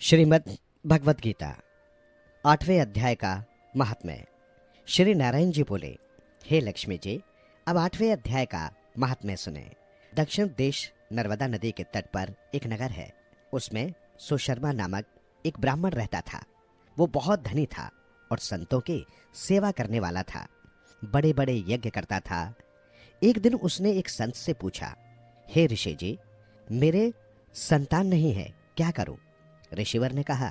श्रीमद् भगवत गीता 8वें अध्याय का महात्म्य। श्री नारायण जी बोले, हे लक्ष्मी जी, अब 8वें अध्याय का महात्म्य सुने। दक्षिण देश नर्मदा नदी के तट पर एक नगर है। उसमें सुशर्मा नामक एक ब्राह्मण रहता था। वो बहुत धनी था और संतों की सेवा करने वाला था। बड़े बड़े यज्ञ करता था। एक दिन उसने एक संत से पूछा, हे ऋषि जी, मेरे संतान नहीं है, क्या करूं? ऋषिवर ने कहा,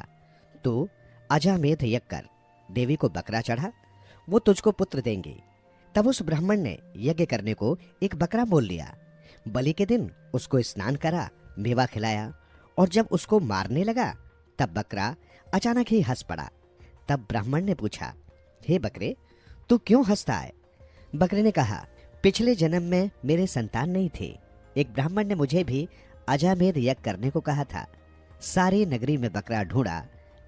तू अजामेध यज्ञ कर, देवी को बकरा चढ़ा, वो तुझको पुत्र देंगी। तब उस ब्राह्मण ने यज्ञ करने को एक बकरा मोल लिया। बलि के दिन उसको स्नान करा, मेवा खिलाया, और जब उसको मारने लगा तब बकरा अचानक ही हंस पड़ा। तब ब्राह्मण ने पूछा, हे बकरे, तू क्यों हंसता है? बकरे ने कहा, पिछले जन्म में मेरे संतान नहीं थे। एक ब्राह्मण ने मुझे भी अजामेध यज्ञ करने को कहा था। सारी नगरी में बकरा ढूंढा,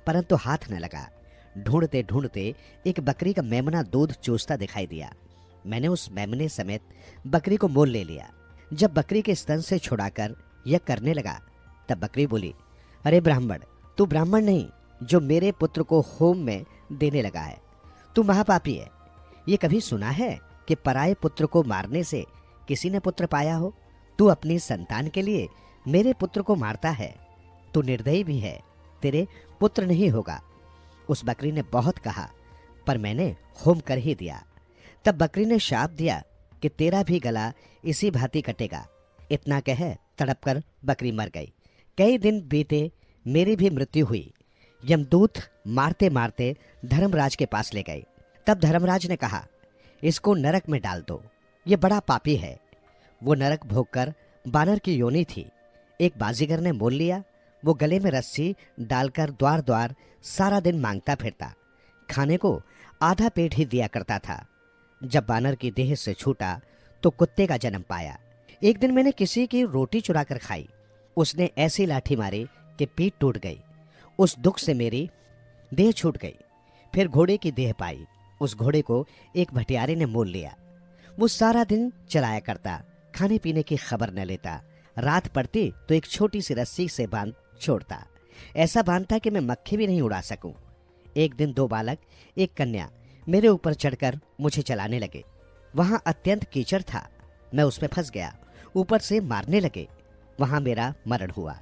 परंतु हाथ न लगा। ढूंढते ढूंढते एक बकरी का मेमना दूध चूसता दिखाई दिया। मैंने उस मेमने समेत बकरी को मोल ले लिया। जब बकरी के स्तन से छुड़ाकर यज्ञ करने लगा तब बकरी बोली, अरे ब्राह्मण, तू ब्राह्मण नहीं जो मेरे पुत्र को होम में देने लगा है। तू महापापी है। ये कभी सुना है कि पराये पुत्र को मारने से किसी ने पुत्र पाया हो? तू अपनी संतान के लिए मेरे पुत्र को मारता है। तू निर्दयी भी है, तेरे पुत्र नहीं होगा। उस बकरी ने बहुत कहा, पर मैंने होम कर ही दिया। तब बकरी ने शाप दिया कि तेरा भी गला इसी भांति कटेगा। इतना कह तड़प कर बकरी मर गई। कई दिन बीते, मेरी भी मृत्यु हुई। यमदूत मारते मारते धर्मराज के पास ले गए। तब धर्मराज ने कहा, इसको नरक में डाल दो, ये बड़ा पापी है। वो नरक भोगकर बानर की योनि थी। एक बाजीगर ने मोल लिया। वो गले में रस्सी डालकर द्वार द्वार सारा दिन मांगता फिरता। खाने को आधा पेट ही दिया करता था। जब बानर की देह से छूटा तो कुत्ते का जन्म पाया। एक दिन मैंने किसी की रोटी चुरा कर खाई। उसने ऐसी लाठी मारी कि पीठ टूट गई। उस दुख से मेरी देह छूट गई। फिर घोड़े की देह पाई। उस घोड़े को एक भटियारे ने मोल लिया। वो सारा दिन चलाया करता, खाने पीने की खबर न लेता। रात पड़ती तो एक छोटी सी रस्सी से बांध छोड़ता। ऐसा बांधता कि मैं मक्खी भी नहीं उड़ा सकूं। एक दिन दो बालक, एक कन्या मेरे ऊपर चढ़कर मुझे चलाने लगे। वहां अत्यंत कीचड़ था। मैं उसमें फंस गया। ऊपर से मारने लगे। वहां मेरा मरण हुआ।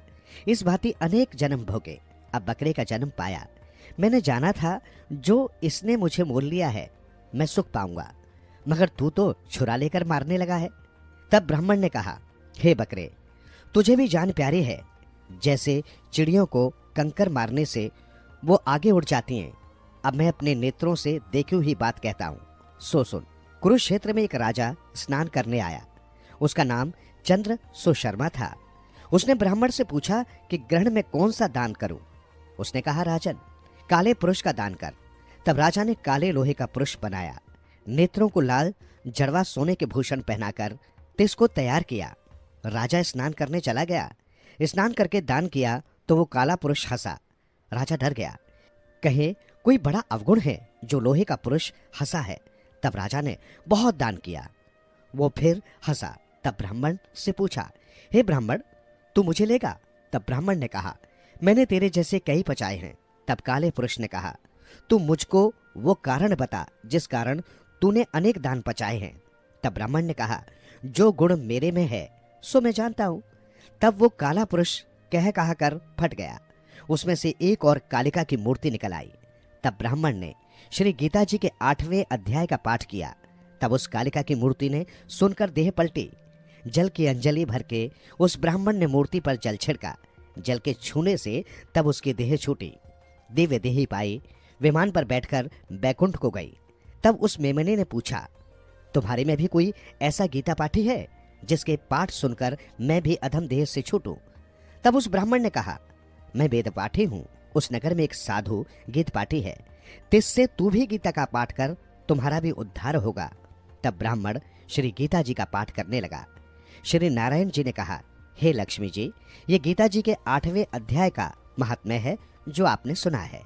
इस भांति अनेक जन्म भोगे। अब बकरे का जन्म पाया। मैंने जाना था जो इसने मुझे मोल लिया है मैं सुख पाऊंगा, मगर तू तो छुरा लेकर मारने लगा है। तब ब्राह्मण ने कहा, हे बकरे, तुझे भी जान प्यारी है। जैसे चिड़ियों को कंकर मारने से वो आगे उड़ जाती हैं, अब मैं अपने नेत्रों से देखी हुई बात कहता हूँ, सो सुन। कुरुक्षेत्र में एक राजा स्नान करने आया। उसका नाम चंद्र सुशर्मा था। उसने ब्राह्मण से पूछा कि ग्रहण में कौन सा दान करूं? उसने कहा, राजन, काले पुरुष का दान कर। तब राजा ने काले लोहे का पुरुष बनाया। नेत्रों को लाल जड़वा सोने के भूषण पहनाकर तिसको तैयार किया। राजा स्नान करने चला गया। स्नान करके दान किया तो वो काला पुरुष हंसा। राजा डर गया, कहे कोई बड़ा अवगुण है जो लोहे का पुरुष हंसा है। तब राजा ने बहुत दान किया। वो फिर हंसा। तब ब्राह्मण से पूछा, हे ब्राह्मण, तू मुझे लेगा? तब ब्राह्मण ने कहा, मैंने तेरे जैसे कई पचाए हैं। तब काले पुरुष ने कहा, तू मुझको वो कारण बता जिस कारण तूने अनेक दान पचाए हैं। तब ब्राह्मण ने कहा, जो गुण मेरे में है सो मैं जानता हूं। तब वो काला पुरुष कह कर फट गया। उसमें से एक और कालिका की मूर्ति निकल आई। तब ब्राह्मण ने श्री गीता जी के 8वें अध्याय का पाठ किया। तब उस कालिका की मूर्ति ने सुनकर देह पलटी। जल की अंजलि भर के उस ब्राह्मण ने मूर्ति पर जल छिड़का। जल के छूने से तब उसकी देह छूटी, दिव्य देही पाई। विमान पर बैठकर बैकुंठ को गई। तब उस मेमने ने पूछा, तुम्हारे में भी कोई ऐसा गीता पाठी है जिसके पाठ सुनकर मैं भी अधम देह से छूटूं? तब उस ब्राह्मण ने कहा, मैं वेद पाठी हूं। उस नगर में एक साधु गीत पाठी है, तिससे तू भी गीता का पाठ कर, तुम्हारा भी उद्धार होगा। तब ब्राह्मण श्री गीता जी का पाठ करने लगा। श्री नारायण जी ने कहा, हे लक्ष्मी जी, ये गीता जी के 8वें अध्याय का महात्म्य है जो आपने सुना है।